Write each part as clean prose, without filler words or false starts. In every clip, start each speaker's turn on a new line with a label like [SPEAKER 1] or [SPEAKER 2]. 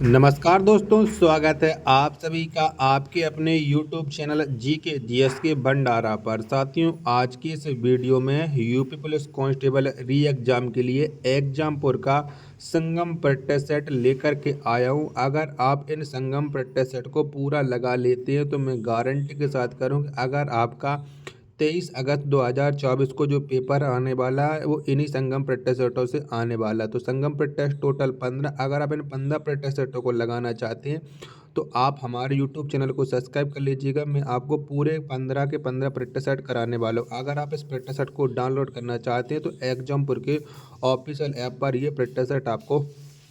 [SPEAKER 1] नमस्कार दोस्तों, स्वागत है आप सभी का आपके अपने YouTube चैनल जीके जीएस के भंडारा पर। साथियों, आज की इस वीडियो में यूपी पुलिस कांस्टेबल री एग्जाम के लिए एग्जामपुर का संगम प्रैक्टिस सेट लेकर के आया हूं। अगर आप इन संगम प्रैक्टिस सेट को पूरा लगा लेते हैं तो मैं गारंटी के साथ करूं कि अगर आपका 23 अगस्त 2024 को जो पेपर आने वाला है वो इन्हीं संगम प्रैक्टिस सेटों से आने वाला है। तो संगम प्रैक्टिस टोटल 15, अगर आप इन 15 प्रैक्टिस सेटों को लगाना चाहते हैं तो आप हमारे यूट्यूब चैनल को सब्सक्राइब कर लीजिएगा। मैं आपको पूरे 15 के 15 प्रैक्टिस सेट कराने वाला हूँ। अगर आप इस प्रैक्टिस सेट को डाउनलोड करना चाहते हैं तो एग्जामपुर के ऑफिशियल ऐप पर ये प्रैक्टिस सेट आपको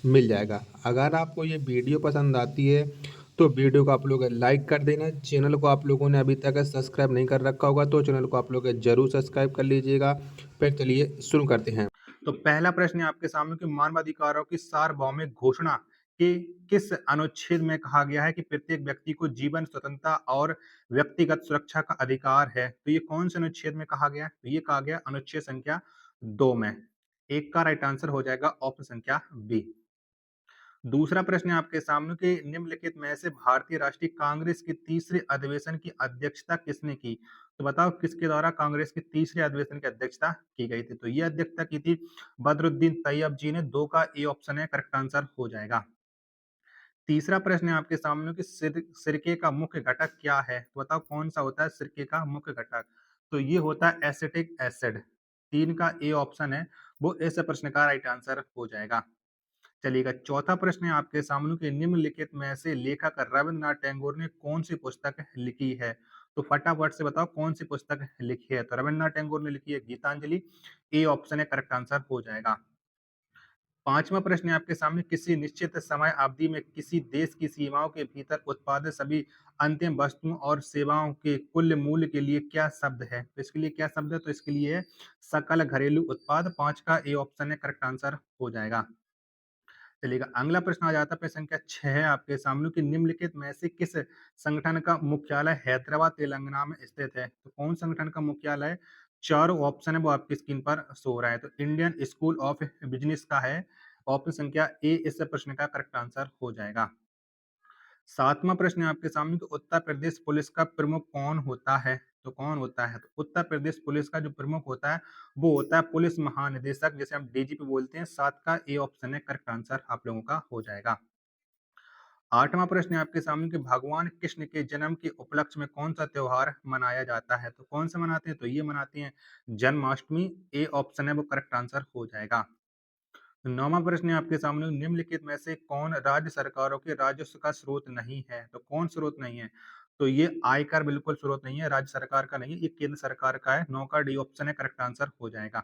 [SPEAKER 1] मिल जाएगा। अगर आपको ये वीडियो पसंद आती है तो वीडियो को आप लोग लाइक कर देना। चैनल को आप लोगों ने अभी तक सब्सक्राइब नहीं कर रखा होगा तो चैनल को आप लोग जरूर सब्सक्राइब कर लीजिएगा। फिर चलिए शुरू करते हैं। तो पहला प्रश्न है आपके सामने कि मानवाधिकारों की सार्वभौमिक घोषणा के किस अनुच्छेद में कहा गया है कि प्रत्येक व्यक्ति को जीवन, स्वतंत्रता और व्यक्तिगत सुरक्षा का अधिकार है। तो ये कौन से अनुच्छेद में कहा गया है? तो ये कहा गया अनुच्छेद संख्या 2 में। एक का राइट आंसर हो जाएगा ऑप्शन संख्या बी। दूसरा प्रश्न है आपके सामने कि निम्नलिखित में से भारतीय राष्ट्रीय कांग्रेस के तीसरे अधिवेशन की अध्यक्षता किसने की? तो बताओ किसके द्वारा कांग्रेस के तीसरे अधिवेशन की अध्यक्षता की गई थी? तो ये अध्यक्षता की थी बदरुद्दीन तैयब जी ने। 2 का ए ऑप्शन है करेक्ट आंसर हो जाएगा। तीसरा प्रश्न है आपके सामने कि सिरके का मुख्य घटक क्या है? तो बताओ कौन सा होता है सिरके का मुख्य घटक? तो ये होता है एसिटिक एसिड। 3 का ए ऑप्शन है वो इस प्रश्न का राइट आंसर हो जाएगा। चलिएगा, चौथा प्रश्न है आपके सामने कि निम्नलिखित में से लेखक रविंद्रनाथ टैगोर ने कौन सी पुस्तक लिखी है? तो फटाफट से बताओ कौन सी पुस्तक लिखी है? तो रविंद्रनाथ टैगोर ने लिखी है गीतांजलि। ए ऑप्शन है करेक्ट आंसर हो जाएगा। पांचवा प्रश्न है आपके सामने किसी निश्चित समय अवधि में किसी देश की सीमाओं के भीतर उत्पादित सभी अंतिम वस्तुओं और सेवाओं के कुल मूल्य के लिए क्या शब्द है? तो इसके लिए क्या शब्द है? तो इसके लिए है सकल घरेलू उत्पाद। 5 का ए ऑप्शन है करेक्ट आंसर हो जाएगा। चलिएगा, अगला प्रश्न आ जाता है प्रश्न संख्या 6 है आपके सामने कि निम्नलिखित में से किस संगठन का मुख्यालय हैदराबाद तेलंगाना में स्थित है? तो कौन संगठन का मुख्यालय है? चारों ऑप्शन है वो आपकी स्क्रीन पर शो हो रहा है। तो इंडियन स्कूल ऑफ बिजनेस का है ऑप्शन संख्या ए इस प्रश्न का करेक्ट आंसर हो जाएगा। सातवां प्रश्न है आपके सामने कि उत्तर प्रदेश पुलिस का प्रमुख कौन होता है? तो कौन होता है? तो उत्तर प्रदेश पुलिस का जो प्रमुख होता है वो होता है पुलिस महानिदेशक, जैसे हम डीजीपी बोलते हैं। 7 का ए ऑप्शन है करेक्ट आंसर आप लोगों का हो जाएगा। आठवां प्रश्न है आपके सामने कि भगवान कृष्ण के जन्म के उपलक्ष्य में कौन सा त्योहार मनाया जाता है? तो कौन सा मनाते हैं? तो ये मनाते हैं जन्माष्टमी। ए ऑप्शन है वो करेक्ट आंसर हो जाएगा। नौवां प्रश्न है आपके सामने निम्नलिखित में से कौन राज्य सरकारों के राजस्व का स्रोत नहीं है? तो कौन स्रोत नहीं है? तो ये आयकर बिल्कुल स्रोत नहीं है, राज्य सरकार का नहीं है, ये केंद्र सरकार का है। 9 का डी ऑप्शन है करेक्ट आंसर हो जाएगा।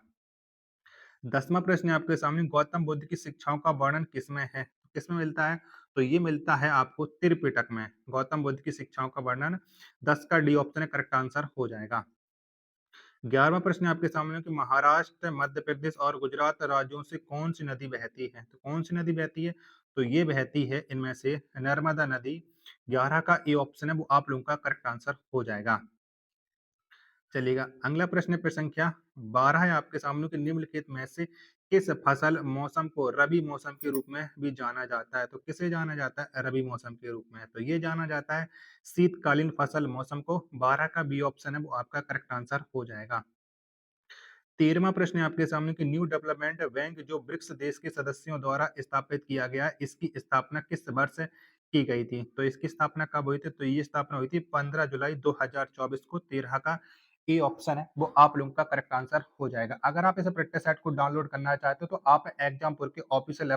[SPEAKER 1] 10वां प्रश्न है आपके सामने गौतम बुद्ध की शिक्षाओं का वर्णन किसमें है? किसमें मिलता है? तो ये मिलता है आपको त्रिपिटक में। गौतम बुद्ध की शिक्षाओं का वर्णन 10 का डी ऑप्शन है करेक्ट आंसर हो जाएगा। 11वां प्रश्न आपके सामने कि महाराष्ट्र, मध्य प्रदेश और गुजरात राज्यों से कौन सी नदी बहती है? तो कौन सी नदी बहती है? तो ये बहती है इनमें से नर्मदा नदी। 11 का ए ऑप्शन है वो आप लोगों का करेक्ट आंसर हो जाएगा। चलिएगा, अगला प्रश्न है प्रश्न संख्या 12 है आपके सामने कि निम्नलिखित में से किस फसल मौसम को रबी मौसम के रूप में भी जाना जाता है? तो किसे जाना जाता है रबी मौसम के रूप में? तो ये जाना जाता है शीतकालीन फसल मौसम को। 12 का बी ऑप्शन है वो आपका करेक्ट आंसर हो जाएगा। 13वां प्रश्न है आपके सामने कि न्यू डेवलपमेंट बैंक जो ब्रिक्स देश के सदस्यों द्वारा स्थापित किया गया, इसकी स्थापना किस वर्ष की गई थी? तो इसकी स्थापना कब हुई थी? तो ये स्थापना हुई थी 15 जुलाई 2024 को। 13 का ए ऑप्शन है वो आप लोगों का करेक्ट आंसर हो जाएगा। अगर आप इस प्रैक्टिस सेट को डाउनलोड करना चाहते हो तो आप एग्जामपुर के ऑफिशियल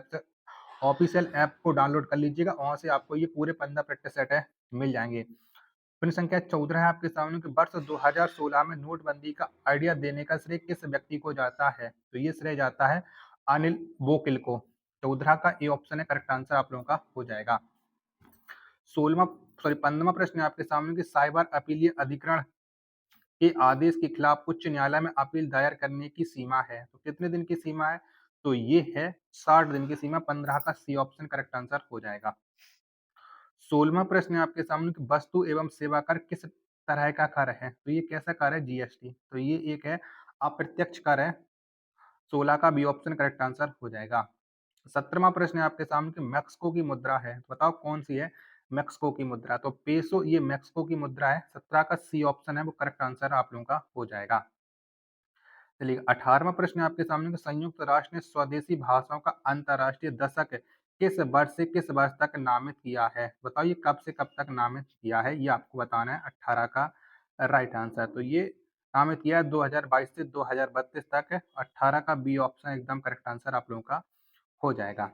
[SPEAKER 1] ऐप को डाउनलोड कर लीजिएगा। वहां से आपको ये पूरे 15 प्रैक्टिस सेट है मिल जाएंगे। प्रश्न संख्या 14 है आपके सामने कि वर्ष 2016 में नोटबंदी का आइडिया देने का श्रेय किस व्यक्ति को जाता है? तो ये श्रेय जाता है अनिल बोकिल को। 14 का ए ऑप्शन है करेक्ट आंसर आप लोगों का हो जाएगा। 15वां प्रश्न है आपके सामने कि साइबर अपीलीय अधिकरण के आदेश के खिलाफ उच्च न्यायालय में अपील दायर करने की सीमा है। तो कितने दिन की सीमा है? तो ये है 60 दिन की सीमा। 15 का सी ऑप्शन करेक्ट आंसर हो जाएगा। 16वां प्रश्न है आपके सामने कि वस्तु एवं सेवा कर किस तरह का कर है? तो ये कैसा कर है? जीएसटी। तो ये एक है अप्रत्यक्ष कर है। 16 का बी ऑप्शन करेक्ट आंसर हो जाएगा।
[SPEAKER 2] 17वां प्रश्न है आपके सामने कि मैक्सिको की मुद्रा है, तो बताओ कौन सी है मैक्सिको की मुद्रा? तो पेसो ये मैक्सिको की मुद्रा है। 17 का सी ऑप्शन है वो करेक्ट आंसर आप लोगों का हो जाएगा। चलिए 18वां प्रश्न है आपके सामने कि संयुक्त राष्ट्र ने स्वदेशी भाषाओं का अंतर्राष्ट्रीय दशक किस वर्ष से किस वर्ष तक नामित किया है? बताओ ये कब से कब तक नामित किया है, ये आपको बताना है 18 का राइट आंसर। तो ये नामित किया है 2022 से 2032 तक। 18 का बी ऑप्शन एकदम करेक्ट आंसर आप लोगों का हो जाएगा।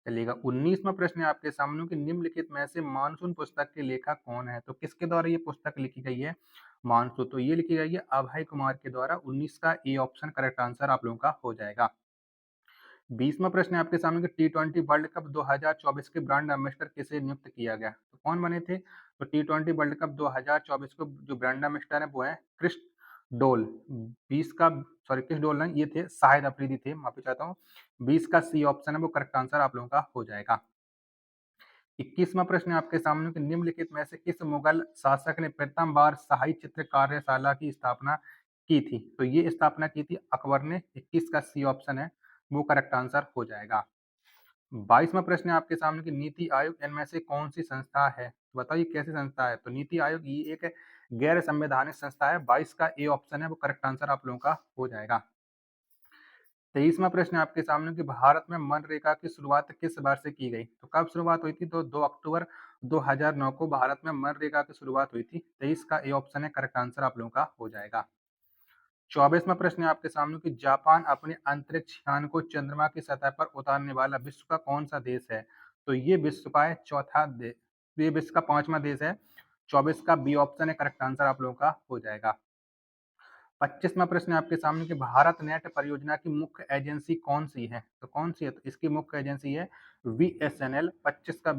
[SPEAKER 2] चलिएगा 19वां प्रश्न है आपके सामने कि निम्नलिखित में से मानसून पुस्तक के लेखक कौन है? तो किसके द्वारा ये पुस्तक लिखी गई है मानसून? तो ये लिखी गई है अभय कुमार के द्वारा। 19 का ए ऑप्शन करेक्ट आंसर आप लोगों का हो जाएगा। 20वां प्रश्न है आपके सामने कि T20 वर्ल्ड कप 2024 के ब्रांड एम्बेसडर किसे नियुक्त किया गया? तो कौन बने थे? तो T20 वर्ल्ड कप 2024 को जो ब्रांड एम्बेसडर है वो है क्रिस डोल। 20 का क्रिस डोल नहीं, ये थे शाहिद अफरीदी थे, माफी चाहता हूँ। 20 का सी ऑप्शन है वो करेक्ट आंसर आप लोगों का हो जाएगा। 21वां प्रश्न है आपके सामने कि निम्नलिखित में से किस मुगल शासक ने प्रथम बार शाही चित्र कार्यशाला की स्थापना की थी? तो ये स्थापना की थी अकबर ने। 21 का सी ऑप्शन है वो करेक्ट आंसर हो जाएगा। 22वां प्रश्न है आपके सामने कि नीति आयोग इनमें से कौन सी संस्था है? तो बताइए कैसी संस्था है? तो नीति आयोग ये एक गैर संवैधानिक संस्था है। 22 का ए ऑप्शन है वो करेक्ट आंसर आप लोगों का हो जाएगा। 23वां प्रश्न है आपके सामने कि भारत में मनरेगा की शुरुआत किस वर्ष से की गई? तो कब शुरुआत हुई थी? तो 2 अक्टूबर 2009 को भारत में मनरेगा की शुरुआत हुई थी। 23 का ए ऑप्शन है करेक्ट आंसर आप लोगों का हो जाएगा। 24वां प्रश्न है आपके सामने कि जापान अपने अंतरिक्ष यान को चंद्रमा की सतह पर उतारने वाला विश्व का कौन सा देश है? तो ये विश्व का है चौथा देश, ये विश्व का 5वां देश है। 24 का बी ऑप्शन है करेक्ट आंसर आप लोगों का हो जाएगा। 25वां प्रश्न है आपके सामने कि भारत नेट परियोजना की मुख्य एजेंसी कौन सी है? तो कौन सी है? तो इसकी मुख्य एजेंसी है बीएसएनएल। 25 का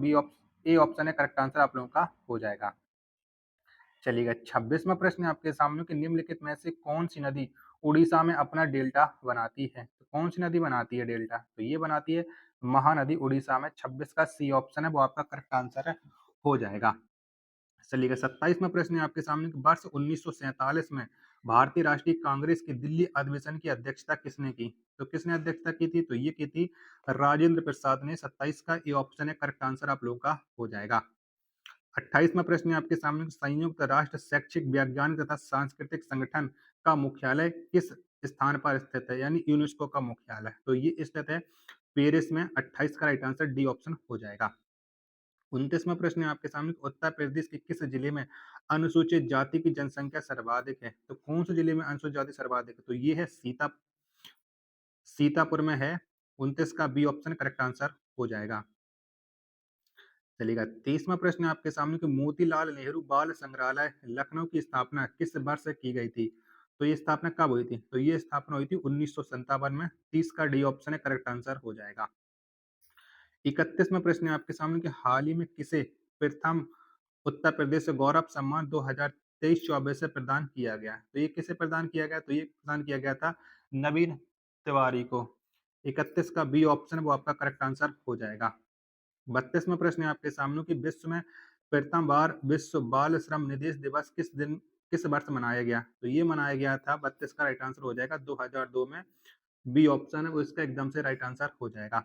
[SPEAKER 2] ए ऑप्शन है करेक्ट आंसर आप लोगों का हो जाएगा। चलिएगा 26वां प्रश्न है आपके सामने कि निम्नलिखित में से कौन सी नदी उड़ीसा में अपना डेल्टा बनाती है? तो कौन सी नदी बनाती है डेल्टा? तो ये बनाती है महानदी उड़ीसा में। 26 का सी ऑप्शन है वो आपका करेक्ट आंसर है हो जाएगा। चलिएगा 27वां प्रश्न है आपके सामने कि वर्ष 1947 में भारतीय राष्ट्रीय कांग्रेस के दिल्ली अधिवेशन की अध्यक्षता किसने की? तो किसने अध्यक्षता की थी? तो ये की थी राजेंद्र प्रसाद ने। 27 का ये ऑप्शन है करेक्ट आंसर आप लोगों का हो जाएगा। 28वां प्रश्न है आपके सामने कि संयुक्त राष्ट्र शैक्षिक विज्ञान तथा सांस्कृतिक संगठन का मुख्यालय किस स्थान पर स्थित है? यानी यूनेस्को का मुख्यालय। तो ये स्थित है पेरिस में। 28 का राइट आंसर डी ऑप्शन हो जाएगा। 29वां प्रश्न है आपके सामने उत्तर प्रदेश के किस जिले में अनुसूचित जाति की जनसंख्या सर्वाधिक है? तो कौन से जिले में अनुसूचित जाति सर्वाधिक है? तो ये है सीतापुर में है। 29 का बी ऑप्शन करेक्ट आंसर हो जाएगा। चलिएगा 23वां प्रश्न है आपके सामने कि मोतीलाल नेहरू बाल संग्रहालय लखनऊ की स्थापना किस वर्ष से की गई थी? तो ये स्थापना कब हुई थी? तो ये स्थापना हुई थी 1957 में। 30 का डी ऑप्शन है करेक्ट आंसर हो जाएगा। 31वां प्रश्न है आपके सामने कि हाल ही में किसे प्रथम उत्तर प्रदेश से गौरव सम्मान 2023-24 से प्रदान किया गया? तो ये किसे प्रदान किया गया? तो ये प्रदान किया गया था नवीन तिवारी को। 31 का बी ऑप्शन वो आपका करेक्ट आंसर हो जाएगा। 32वां प्रश्न है आपके सामने कि विश्व में प्रथम बार विश्व बाल श्रम निदेश दिवस किस वर्ष मनाया गया? तो ये मनाया गया था 32 का राइट आंसर हो जाएगा 2002 में। बी ऑप्शन है वो इसका एकदम से राइट आंसर हो जाएगा।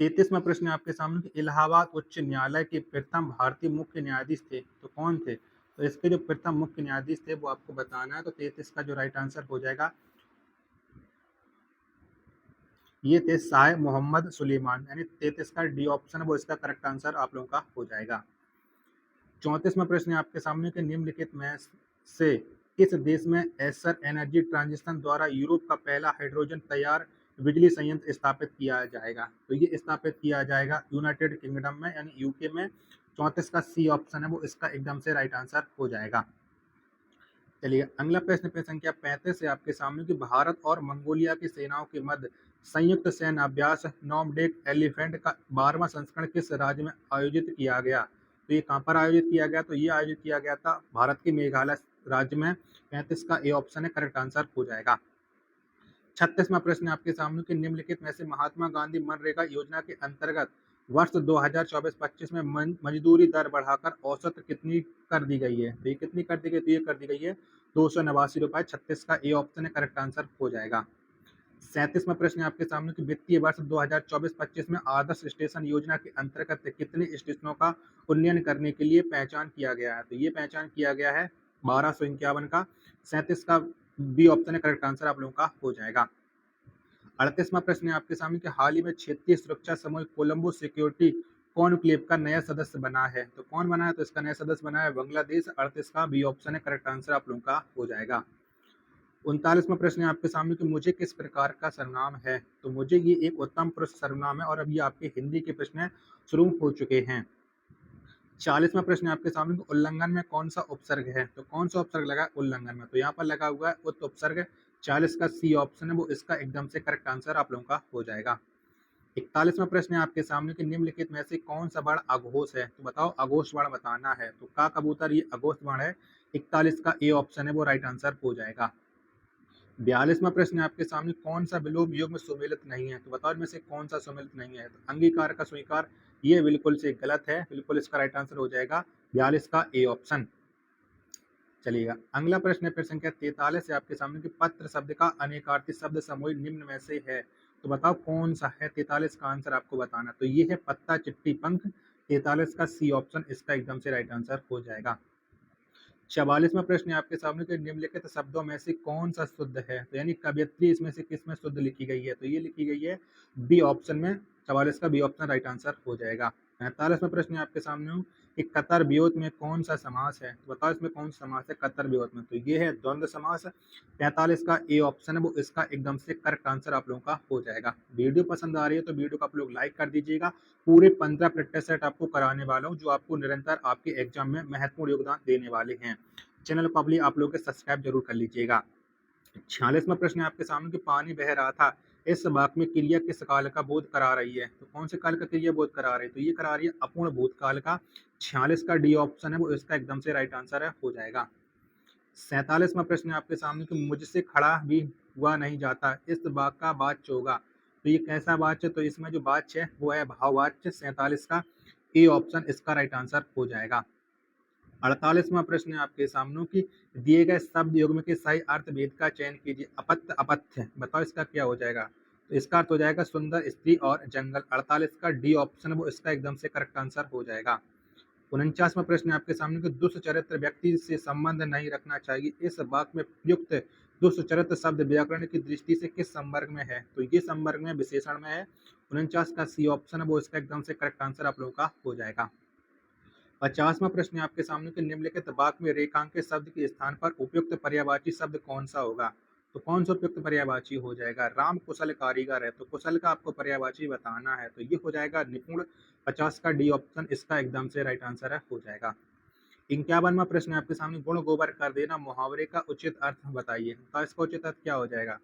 [SPEAKER 2] 33वां प्रश्न है आपके सामने कि इलाहाबाद उच्च न्यायालय के प्रथम भारतीय मुख्य न्यायाधीश थे, तो कौन थे? तो इसके जो प्रथम मुख्य न्यायाधीश थे वो आपको बताना है। तो 33 का जो राइट आंसर हो जाएगा ये थे शाह मोहम्मद सुलेमान। यानी 33 का डी ऑप्शन है वो इसका करेक्ट आंसर आप लोगों का हो जाएगा। 34वां प्रश्न है आपके सामने कि निम्नलिखित में से किस देश में एसर एनर्जी ट्रांजिशन द्वारा यूरोप का पहला हाइड्रोजन तैयार बिजली संयंत्र स्थापित किया जाएगा? तो ये स्थापित किया जाएगा यूनाइटेड किंगडम में यानी यूके में। 34 का सी ऑप्शन है वो इसका एकदम से राइट आंसर हो जाएगा। चलिए अगला प्रश्न संख्या 35 है आपके सामने कि भारत और मंगोलिया की सेनाओं के मध्य संयुक्त सैन्य अभ्यास नॉर्मडेक एलिफेंट का 12वां संस्करण किस राज्य में आयोजित किया गया? तो ये कहाँ पर आयोजित किया गया? तो ये आयोजित किया गया था भारत के मेघालय राज्य में। 35 का ए ऑप्शन है करेक्ट आंसर हो जाएगा। 36वां प्रश्न आपके सामने कि निम्नलिखित में से महात्मा गांधी मनरेगा योजना के अंतर्गत वर्ष 2024-25 में मजदूरी दर बढ़ाकर औसत कितनी कर दी गई है? तो ये कितनी कर दी गई? तो ये कर दी गई है 289 रुपए। 36 का ए ऑप्शन है करेक्ट आंसर हो जाएगा। 37वां प्रश्न है आपके सामने कि वित्तीय वर्ष 2024-25 में आदर्श स्टेशन योजना के अंतर्गत कितने स्टेशनों का उन्नयन करने के लिए पहचान किया गया है? तो ये पहचान किया गया है 1251 का। 37 का बी ऑप्शन है करेक्ट आंसर आप लोगों का हो जाएगा। 38वां प्रश्न है आपके सामने कि हाल ही में क्षेत्रीय सुरक्षा समूह कोलंबो सिक्योरिटी कॉन्क्लेव का नया सदस्य बना है। तो कौन बना है? तो इसका नया सदस्य बना है बांग्लादेश। 38 का बी ऑप्शन है करेक्ट आंसर आप लोगों का हो जाएगा। 39वां प्रश्न है आपके सामने कि मुझे किस प्रकार का सर्वनाम है? तो मुझे ये एक उत्तम पुरुष सर्वनाम है और अब ये आपके हिंदी के प्रश्न शुरू हो चुके हैं। 40वां प्रश्न है आपके सामने कि उल्लंघन में कौन सा उपसर्ग है? तो कौन सा उपसर्ग लगा है उल्लंघन में? तो यहाँ पर लगा हुआ है उत उपसर्ग। 40 का सी ऑप्शन है वो इसका एकदम से करेक्ट आंसर आप लोगों का हो जाएगा। 41वां प्रश्न है आपके सामने कि निम्नलिखित में से कौन सा वर्ण अघोष है? तो बताओ अघोष वर्ण बताना है। तो का कबूतर ये अघोष वर्ण है। 41 का ए ऑप्शन है वो राइट आंसर हो जाएगा। 42वां प्रश्न है आपके सामने कौन सा विलोम युग्म सुमेलित नहीं है? तो बताओ इनमें से कौन सा सुमेलित नहीं है? तो अंगीकार का स्वीकार ये बिल्कुल से गलत है। बिल्कुल इसका राइट आंसर हो जाएगा 42 का ए ऑप्शन। चलिएगा अगला प्रश्न है फिर संख्या 43 है आपके सामने कि पत्र शब्द का अनेकार्थी शब्द समूह निम्न में से है। तो बताओ कौन सा है? 43 का आंसर आपको बताना। तो ये है पत्ता चिट्ठी पंख। 43 का सी ऑप्शन इसका एकदम से राइट आंसर हो जाएगा। 44वां प्रश्न है आपके सामने कि निम्नलिखित शब्दों में से कौन सा शुद्ध है? तो यानी कवयित्री इसमें से किस में शुद्ध लिखी गई है? तो ये लिखी गई है बी ऑप्शन में। 44 का बी ऑप्शन राइट आंसर हो जाएगा। 45वां प्रश्न है आपके सामने कि कतर वियोत में कौन सा समास है? तो बताओ इसमें कौन सा समास है कतर वियोत में? तो ये है द्वंद्व समास। 45 का ए ऑप्शन है वो इसका एकदम से करेक्ट आंसर आप लोगों का हो जाएगा। वीडियो पसंद आ रही है तो वीडियो को आप लोग लाइक कर दीजिएगा। पूरे 15 प्रैक्टिस सेट आपको कराने वाला हूँ जो आपको निरंतर आपके एग्जाम में महत्वपूर्ण योगदान देने वाले हैं। चैनल को आप लोग सब्सक्राइब जरूर कर लीजिएगा। 46वां प्रश्न है आपके सामने कि पानी बह रहा था इस वाक्य में क्रिया किस काल का बोध करा रही है? तो कौन से काल का क्रिया बोध करा रही है? तो ये करा रही है अपूर्ण भूतकाल का। 46 का डी ऑप्शन है वो इसका एकदम से राइट आंसर है हो जाएगा। 47वां प्रश्न है आपके सामने कि मुझसे खड़ा भी हुआ नहीं जाता इस वाक्य का वाच्य होगा। तो ये कैसा वाच्य? तो इसमें जो वाच्य है वो है भाववाच्य। 47 का ए ऑप्शन इसका राइट आंसर हो जाएगा। 48वां प्रश्न है आपके सामने कि दिए गए शब्द युग्म के सही अर्थ भेद का चयन कीजिए। अपत्य अपथ्य बताओ इसका क्या हो जाएगा? तो इसका अर्थ हो जाएगा सुंदर स्त्री और जंगल। 48 का डी ऑप्शन वो इसका एकदम से करेक्ट आंसर हो जाएगा। 49वां प्रश्न है आपके सामने कि दुष्ट चरित्र व्यक्ति से संबंध नहीं रखना चाहिए इस वाक्य में प्रयुक्त दुष्ट चरित्र शब्द व्याकरण की दृष्टि से किस संवर्ग में है? तो ये संवर्ग में विशेषण में है। 49 का सी ऑप्शन है वो इसका एकदम से करेक्ट आंसर आप लोगों का हो जाएगा। 50वां प्रश्न है आपके सामने कि निम्नलिखित वाक्य में रेखांकित शब्द के स्थान पर उपयुक्त पर्यायवाची शब्द कौन सा होगा? तो कौन सा उपयुक्त पर्यायवाची हो जाएगा? राम कुशल कारीगर है तो कुशल का आपको पर्यायवाची बताना है। तो ये हो जाएगा निपुण। 50 का डी ऑप्शन इसका एकदम से राइट आंसर है हो जाएगा। 51वां प्रश्न है आपके सामने गुण गोबर कर देना मुहावरे का उचित अर्थ बताइए। तो इसका उचित अर्थ क्या हो जाएगा?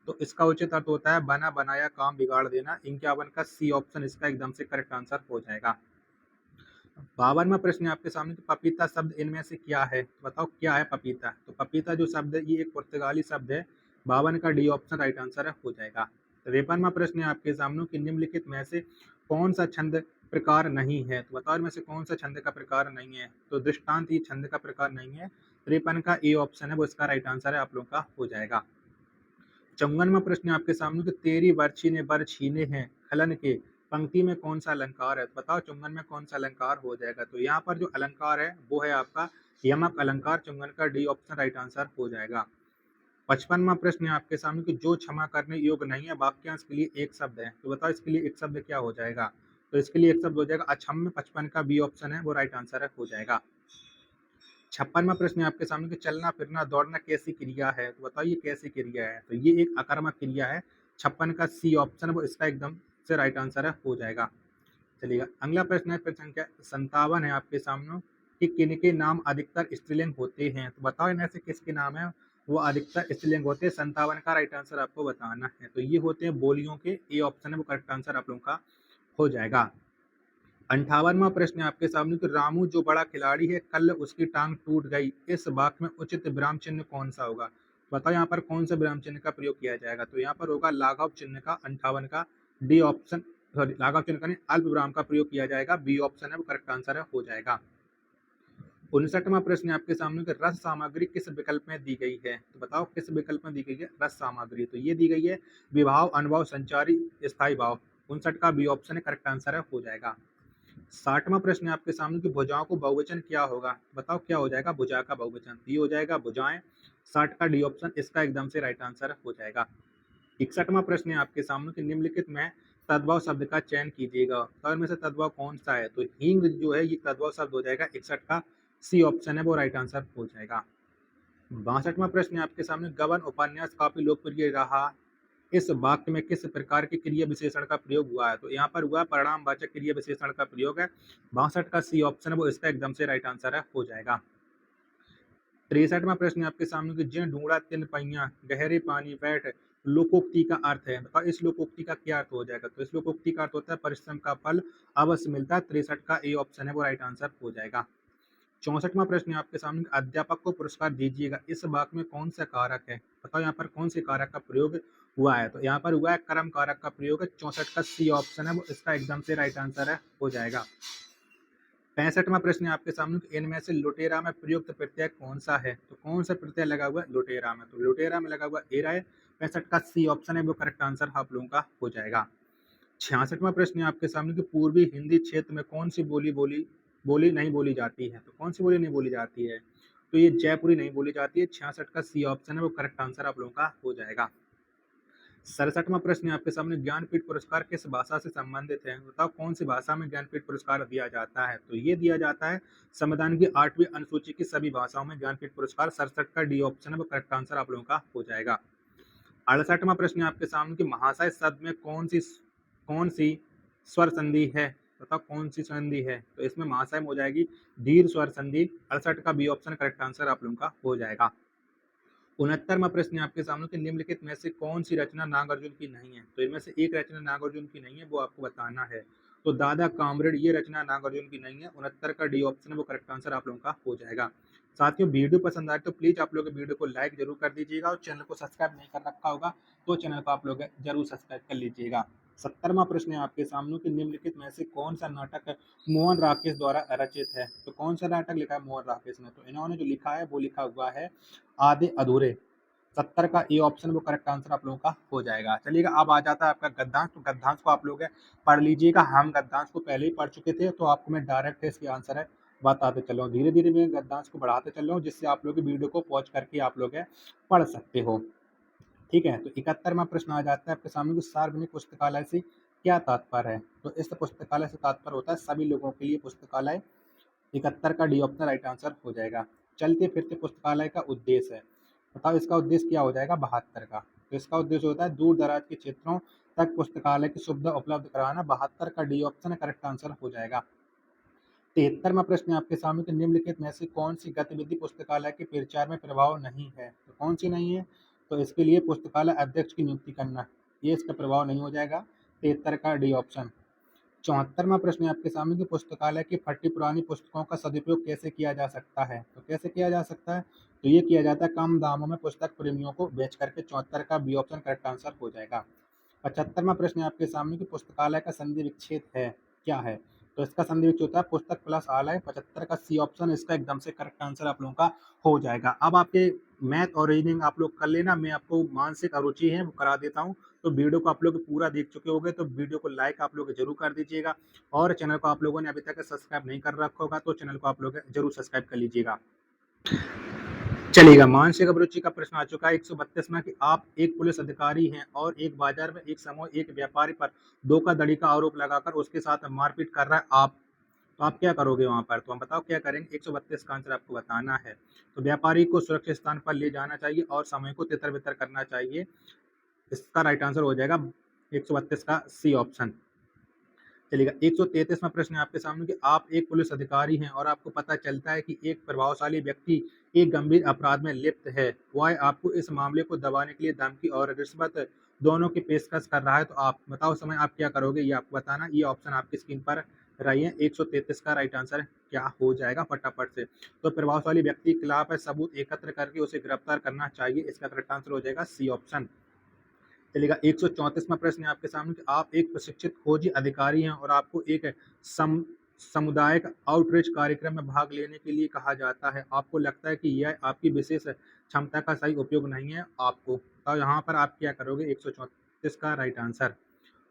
[SPEAKER 2] तो इसका उचित अर्थ होता है बना बनाया काम बिगाड़ देना। 51 का सी ऑप्शन इसका एकदम से करेक्ट आंसर हो जाएगा। 52वां प्रश्न है आपके सामने कि पपीता शब्द इनमें से क्या है? तो बताओ क्या है पपीता? तो पपीता जो शब्द है ये एक पुर्तगाली शब्द है। 52 का डी ऑप्शन राइट आंसर है हो जाएगा। 53वां प्रश्न है आपके सामने कि निम्नलिखित में से कौन सा छंद प्रकार नहीं है? तो बताओ इनमें से कौन सा छंद का प्रकार नहीं है? तो दृष्टांत ये छंद का प्रकार नहीं है। 53 का ए ऑप्शन है वो इसका राइट आंसर है आप लोगों का हो जाएगा। 54वां प्रश्न है आपके सामने कि तेरी बर्छी ने बर छीने हैं खलन के पंक्ति में कौन सा अलंकार है? तो बताओ चुंगन में कौन सा अलंकार हो जाएगा? तो यहाँ पर जो अलंकार है वो है आपका यमक अलंकार। चुंगन का डी ऑप्शन राइट आंसर हो जाएगा। 55वां प्रश्न है आपके सामने कि जो क्षमा करने योग्य नहीं है वाक्यांश के लिए एक शब्द है। तो बताओ इसके लिए एक शब्द क्या हो जाएगा? तो इसके लिए एक शब्द हो जाएगा अक्षम्य। 55 का बी ऑप्शन है वो राइट आंसर है हो जाएगा। 56वां प्रश्न है आपके सामने कि चलना फिरना दौड़ना कैसी क्रिया है? तो बताओ ये कैसी क्रिया है? तो ये एक आक्रामक क्रिया है। 56 का सी ऑप्शन वो इसका एकदम से राइट आंसर है हो जाएगा। चलिएगा अगला प्रश्न है फिर संख्या 57 है आपके सामने कि किनके नाम अधिकतर स्त्रीलिंग होते हैं? तो बताओ इनमें से किसके नाम है वो अधिकतर स्त्रीलिंग होते हैं? 57 का राइट आंसर आपको बताना है। तो ये होते हैं बोलियों के। ए ऑप्शन है वो करेक्ट आंसर आप लोगों का हो जाएगा। 58वां प्रश्न है आपके सामने कि रामू जो बड़ा खिलाड़ी है कल उसकी टांग टूट गई इस वाक्य में उचित विराम चिन्ह कौन सा होगा? बताओ यहाँ पर कौन सा विराम चिन्ह का प्रयोग किया जाएगा? तो यहाँ पर होगा लाघव चिन्ह का। 58 का डी ऑप्शन सॉरी लाघव चिन्ह का नहीं अल्प विराम का प्रयोग किया जाएगा। बी ऑप्शन है वो करेक्ट आंसर है हो जाएगा। 59वां प्रश्न है आपके सामने कि रस सामग्री किस विकल्प में दी गई है? तो बताओ किस विकल्प में दी गई है रस सामग्री? तो ये दी गई है विभाव, अनुभव, संचारी, स्थायी भाव। 59 का बी ऑप्शन है करेक्ट आंसर है हो जाएगा। 60वां प्रश्न है आपके सामने कि भुजाओं को बहुवचन क्या होगा? बताओ क्या हो जाएगा भुजा का बहुवचन? तो ये हो जाएगा भुजाएं। 60 का डी ऑप्शन इसका एकदम से राइट आंसर हो जाएगा। 61वां प्रश्न है आपके सामने कि निम्नलिखित में तद्भव शब्द का चयन कीजिएगा। तो इनमें से तद्भव कौन सा है? तो हींग जो है ये तद्भव शब्द हो जाएगा। 61 का सी ऑप्शन है वो राइट आंसर हो जाएगा। 62वां प्रश्न है आपके सामने गबन उपन्यास काफी लोकप्रिय रहा, इस वाक्य में किस प्रकार के क्रिया विशेषण का प्रयोग हुआ है? तो यहाँ पर हुआ परिणामवाचक क्रिया विशेषण का प्रयोग है। 62 का सी ऑप्शन है वो इसका एकदम से राइट आंसर है हो जाएगा। 63वां प्रश्न है आपके सामने कि जिन ढूंढा तिन पहिया गहरे पानी बैठ लोकोक्ति का अर्थ है। बताओ इस लोकोक्ति का क्या अर्थ हो जाएगा? तो इस लोकोक्ति का अर्थ होता है परिश्रम का फल अवश्य मिलता है। 63 का ए ऑप्शन है वो राइट आंसर हो जाएगा। 64वां प्रश्न है आपके सामने अध्यापक को पुरस्कार दीजिएगा, इस वाक्य में कौन सा कारक है? बताओ यहाँ पर कौन से कारक का प्रयोग हुआ है? तो यहाँ पर हुआ है कर्म कारक का प्रयोग है। 64 का सी ऑप्शन है वो इसका एकदम से राइट आंसर है हो जाएगा। 65वां प्रश्न है आपके सामने कि इनमें से लुटेरा में प्रयुक्त प्रत्यय कौन सा है? तो कौन सा प्रत्यय लगा हुआ है लुटेरा में? तो लुटेरा में लगा हुआ एरा है। 65 का सी ऑप्शन है वो करेक्ट आंसर आप लोगों का हो जाएगा। 66वां प्रश्न है आपके सामने कि पूर्वी हिंदी क्षेत्र में कौन सी बोली नहीं बोली जाती है? तो कौन सी बोली नहीं बोली जाती है? तो ये जयपुरी नहीं बोली जाती है। 66 का सी ऑप्शन है वो करेक्ट आंसर आप लोगों का हो जाएगा। 67वां प्रश्न है आपके सामने ज्ञानपीठ पुरस्कार किस भाषा से संबंधित है? बताओ कौन सी भाषा में ज्ञानपीठ पुरस्कार दिया जाता है? तो ये दिया जाता है संविधान की 8वीं अनुसूची की सभी भाषाओं में ज्ञानपीठ पुरस्कार। 67 का डी ऑप्शन है वो करेक्ट आंसर आप लोगों का हो जाएगा। 68वां प्रश्न है आपके सामने कि महाशय शब्द में कौन सी स्वर संधि है? बताओ कौन सी संधि है? तो इसमें महाशय में हो जाएगी दीर्घ स्वर संधि। 68 का बी ऑप्शन करेक्ट आंसर आप लोगों का हो जाएगा। 69वां प्रश्न है आपके सामने कि निम्नलिखित में से कौन सी रचना नागार्जुन की नहीं है? तो इनमें से एक रचना नागार्जुन की नहीं है वो आपको बताना है। तो दादा कामरेड ये रचना नागार्जुन की नहीं है। 69 का डी ऑप्शन है वो करेक्ट आंसर आप लोगों का हो जाएगा। साथियों वीडियो पसंद आए तो प्लीज आप लोग वीडियो को लाइक जरूर कर दीजिएगा और चैनल को सब्सक्राइब नहीं कर रखा होगा तो चैनल को आप लोग जरूर सब्सक्राइब कर लीजिएगा। 70वां प्रश्न है आपके सामने कि निम्नलिखित में से कौन सा नाटक मोहन राकेश द्वारा रचित है? तो कौन सा नाटक लिखा है मोहन राकेश ने? तो इन्होंने जो लिखा है वो लिखा हुआ है आधे अधूरे। 70 का ए ऑप्शन वो करेक्ट आंसर आप लोगों का हो जाएगा। चलिएगा अब आ जाता है आपका गद्यांश। तो गद्यांश को आप लोग पढ़ लीजिएगा। हम गद्यांश को पहले ही पढ़ चुके थे तो आपको मैं डायरेक्ट इसके आंसर है बताते चल रहा हूँ। धीरे धीरे मैं गद्यांश को बढ़ाते चल रहा हूँ जिससे आप लोग वीडियो को पॉज करके आप लोग पढ़ सकते हो। ठीक है, तो 71वां प्रश्न आ जाता है आपके सामने कि सार्वजनिक पुस्तकालय से क्या तात्पर्य है? तो इस पुस्तकालय से तात्पर्य होता है सभी लोगों के लिए पुस्तकालय। 71 का डी ऑप्शन राइट आंसर हो जाएगा। चलते फिरते पुस्तकालय का उद्देश्य है। बताओ इसका उद्देश्य क्या हो जाएगा? 72 का। तो इसका उद्देश्य होता है दूर दराज के क्षेत्रों तक पुस्तकालय की सुविधा उपलब्ध कराना। 72 का डी ऑप्शन करेक्ट आंसर हो जाएगा। 73वां प्रश्न है आपके सामने कि निम्नलिखित में से कौन सी गतिविधि पुस्तकालय के प्रचार में प्रभाव नहीं है? तो कौन सी नहीं है? तो इसके लिए पुस्तकालय अध्यक्ष की नियुक्ति करना, ये इसका प्रभाव नहीं हो जाएगा। 73 का डी ऑप्शन। 74वां प्रश्न है आपके सामने कि पुस्तकालय की फटी पुरानी पुस्तकों का सदुपयोग कैसे किया जा सकता है? तो कैसे किया जा सकता है? तो ये किया जाता है कम दामों में पुस्तक प्रेमियों को बेच करके। 74 का बी ऑप्शन करेक्ट आंसर हो जाएगा। 75वां प्रश्न है आपके सामने कि पुस्तकालय का संधि विच्छेद है क्या है? तो इसका संधि विच्छेद होता है पुस्तक प्लस आलय। 75 का सी ऑप्शन इसका एकदम से करेक्ट आंसर आप लोगों का हो जाएगा। अब आपके मैथ और रीजनिंग आप लोग कर लेना, मैं आपको मानसिक अरुचि है वो करा देता हूँ। तो वीडियो को आप लोग पूरा देख चुके होंगे तो वीडियो को लाइक आप लोग जरूर कर दीजिएगा और चैनल को आप लोगों ने अभी तक सब्सक्राइब नहीं कर रखा होगा तो चैनल को आप लोग जरूर सब्सक्राइब कर लीजिएगा। चलिएगा मानसिक अभिरुचि का प्रश्न आ चुका है 132 में कि आप एक पुलिस अधिकारी हैं और एक बाजार में एक समूह एक व्यापारी पर धोखाधड़ी का आरोप लगाकर उसके साथ मारपीट कर रहा है। आप तो आप क्या करोगे वहां पर? तो हम बताओ क्या करेंगे। 132 का आंसर आपको बताना है। तो व्यापारी को सुरक्षित स्थान पर ले जाना चाहिए और समय को तितर बितर करना चाहिए। इसका राइट आंसर हो जाएगा 132 का सी ऑप्शन। चलिएगा 133वां प्रश्न है आपके सामने कि आप एक पुलिस अधिकारी हैं और आपको पता चलता है कि एक प्रभावशाली व्यक्ति एक गंभीर अपराध में लिप्त है। वह आपको इस मामले को दबाने के लिए धमकी और रिश्वत दोनों की पेशकश कर रहा है। तो आप बताओ समय आप क्या करोगे ये आपको बताना। ये ऑप्शन आपकी स्क्रीन पर रही है। 133 का राइट आंसर क्या हो जाएगा फटाफट से? तो प्रभावशाली व्यक्ति के खिलाफ सबूत एकत्र करके उसे गिरफ्तार करना चाहिए। इसका करेक्ट आंसर हो जाएगा सी ऑप्शन। चलिएगा 134वां प्रश्न है आपके सामने कि आप एक प्रशिक्षित खोजी अधिकारी हैं और आपको एक सामुदायिक आउटरीच कार्यक्रम में भाग लेने के लिए कहा जाता है? आपको लगता है कि यह आपकी विशेष क्षमता का सही उपयोग नहीं है आपको, तो यहाँ पर आप क्या करोगे? 134 का राइट आंसर।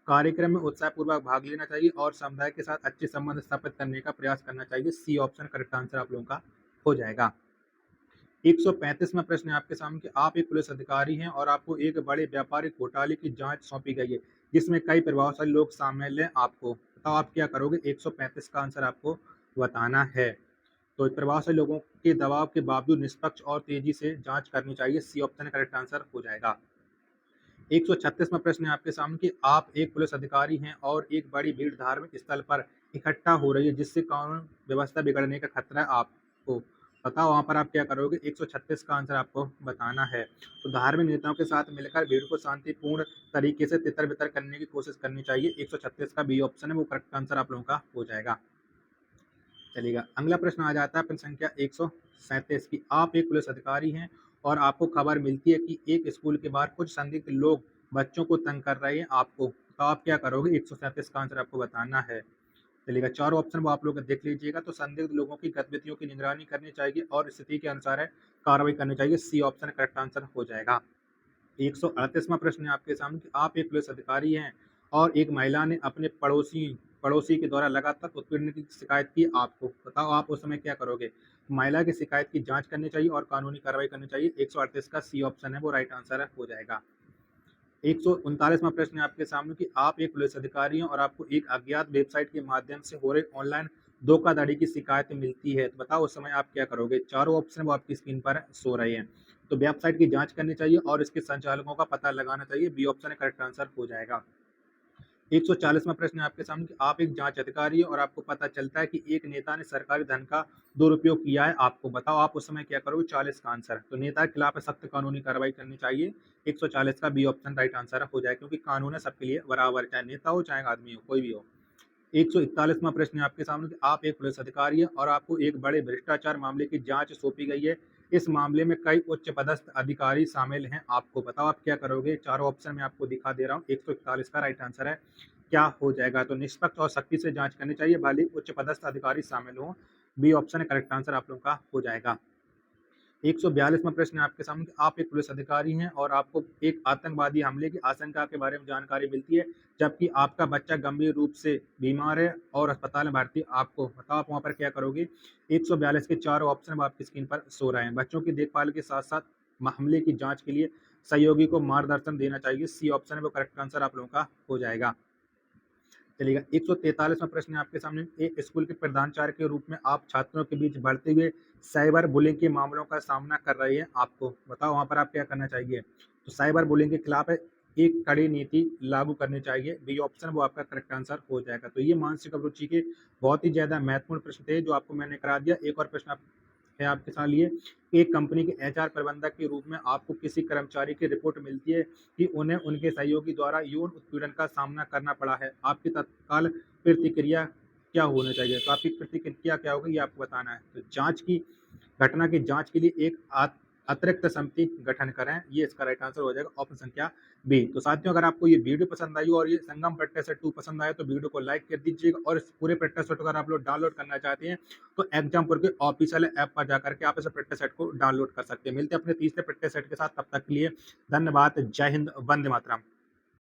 [SPEAKER 2] कार्यक्रम में उत्साहपूर्वक भाग लेना चाहिए और समुदाय के साथ अच्छे संबंध स्थापित करने का प्रयास करना चाहिए। सी ऑप्शन करेक्ट आंसर आप लोगों का हो जाएगा। 135वां प्रश्न है आपके सामने कि आप एक पुलिस अधिकारी हैं और आपको एक बड़े व्यापारिक घोटाले की जांच सौंपी गई है, जिसमें कई प्रभावशाली लोग शामिल हैं आपको। बताओ आप क्या करोगे? 135 का आंसर आपको बताना है। तो प्रभावशाली लोगों के दबाव के बावजूद निष्पक्ष और तेजी से जांच करनी चाहिए। सी ऑप्शन करेक्ट आंसर हो जाएगा। 136वां प्रश्न है आपके सामने कि आप एक पुलिस अधिकारी हैं और एक बड़ी भीड़ धार्मिक स्थल पर इकट्ठा हो रही है, जिससे कानून व्यवस्था बिगड़ने का खतरा है आपको। बताओ वहाँ पर आप क्या करोगे? 136 का आंसर आपको बताना है। तो धार्मिक नेताओं के साथ मिलकर भीड़ को शांतिपूर्ण तरीके से तितर-बितर करने की कोशिश करनी चाहिए। 136 का बी ऑप्शन है वो करेक्ट आंसर आप लोगों का हो जाएगा। चलिएगा, अगला प्रश्न आ जाता है प्रश्न संख्या 137 की। आप एक पुलिस अधिकारी हैं और आपको खबर मिलती है कि एक स्कूल के बाहर कुछ संदिग्ध लोग बच्चों को तंग कर रहे हैं आपको, तो आप क्या करोगे? 137 का आंसर आपको बताना है। चलिएगा, चारों ऑप्शन वो आप लोग देख लीजिएगा। तो संदिग्ध लोगों की गतिविधियों की निगरानी करनी चाहिए और स्थिति के अनुसार है कार्रवाई करनी चाहिए। सी ऑप्शन करेक्ट आंसर हो जाएगा। 138वां प्रश्न है आपके सामने कि आप एक पुलिस अधिकारी हैं और एक महिला ने अपने पड़ोसी के द्वारा लगातार उत्पीड़न की शिकायत की आपको। बताओ आप उस समय क्या करोगे? महिला की शिकायत की जांच करनी चाहिए और कानूनी कार्रवाई करनी चाहिए। 138 का सी ऑप्शन है वो राइट आंसर हो जाएगा। 139वां प्रश्न है आपके सामने कि आप एक पुलिस अधिकारी हैं और आपको एक अज्ञात वेबसाइट के माध्यम से हो रहे ऑनलाइन धोखाधड़ी की शिकायत मिलती है, तो बताओ उस समय आप क्या करोगे? चारों ऑप्शन वो आपकी स्क्रीन पर शो रहे हैं। तो वेबसाइट की जांच करनी चाहिए और इसके संचालकों का पता लगाना चाहिए। बी ऑप्शन करेक्ट आंसर हो जाएगा। 140वां प्रश्न है आपके सामने कि आप एक जांच अधिकारी हैं और आपको पता चलता है कि एक नेता ने सरकारी धन का दुरुपयोग किया है आपको। बताओ आप उस समय क्या करोगे? 40 का आंसर। तो नेता के खिलाफ सख्त कानूनी कार्रवाई करनी चाहिए। 140 का बी ऑप्शन राइट आंसर हो जाए, क्योंकि कानून है सबके लिए बराबर, चाहे नेता हो चाहे आदमी हो, कोई भी हो। 141वां प्रश्न है आपके सामने कि आप एक पुलिस अधिकारी हैं और आपको एक बड़े भ्रष्टाचार मामले की जांच सौंपी गई है। इस मामले में कई उच्च पदस्थ अधिकारी शामिल हैं आपको। बताओ आप क्या करोगे? चारों ऑप्शन मैं आपको दिखा दे रहा हूँ। 141 का राइट आंसर है, क्या हो जाएगा? तो निष्पक्ष और सख्ती से जांच करनी चाहिए, भले ही उच्च पदस्थ अधिकारी शामिल हों। बी ऑप्शन करेक्ट आंसर आप लोगों का हो जाएगा। 142वां प्रश्न है आपके सामने कि आप एक पुलिस अधिकारी हैं और आपको एक आतंकवादी हमले की आशंका के बारे में जानकारी मिलती है, जबकि आपका बच्चा गंभीर रूप से बीमार है और अस्पताल में भर्ती है आपको। बताओ आप वहाँ पर क्या करोगे? 142 के चारों ऑप्शन आपकी स्क्रीन पर शो रहे हैं। बच्चों की देखभाल के साथ-साथ हमले की जांच के लिए सहयोगी को मार्गदर्शन देना चाहिए। सी ऑप्शन है वो करेक्ट आंसर आप लोगों का हो जाएगा। चलिएगा, 143वां प्रश्न है आपके सामने। एक स्कूल के प्रधानाचार्य के रूप में आप छात्रों के बीच बढ़ते हुए साइबर बुलिंग के मामलों का सामना कर रहे हैं आपको। बताओ वहाँ पर आप क्या करना चाहिए? तो साइबर बुलिंग के खिलाफ एक कड़ी नीति लागू करनी चाहिए। बी ऑप्शन वो आपका करेक्ट आंसर हो जाएगा। तो ये मानसिक अभिरुचि के बहुत ही ज़्यादा महत्वपूर्ण प्रश्न थे जो आपको मैंने करा दिया। एक और प्रश्न है आपके साथ लिए, एक कंपनी के एचआर प्रबंधक के रूप में आपको किसी कर्मचारी की रिपोर्ट मिलती है कि उन्हें उनके सहयोगी द्वारा यौन उत्पीड़न का सामना करना पड़ा है। आपकी तत्काल प्रतिक्रिया क्या होनी चाहिए? तो आपकी प्रतिक्रिया क्या होगी ये आपको बताना है। तो घटना की जांच के लिए एक अतिरिक्त समिति गठन करें, ये इसका राइट आंसर हो जाएगा, ऑप्शन संख्या बी। तो साथियों, अगर आपको ये वीडियो पसंद आई हो और ये संगम प्रैक्टिस सेट 2 पसंद आए तो वीडियो को लाइक कर दीजिएगा, और इस पूरे प्रैक्टिस सेट को अगर आप लोग डाउनलोड करना चाहते हैं तो एग्जामपुर के ऑफिशियल ऐप पर जाकर के आप इस प्रैक्टिस सेट को डाउनलोड कर सकते हैं। मिलते हैं अपने तीसरे प्रैक्टिस सेट के साथ, तब तक के लिए धन्यवाद। जय हिंद, वंदे मातरम।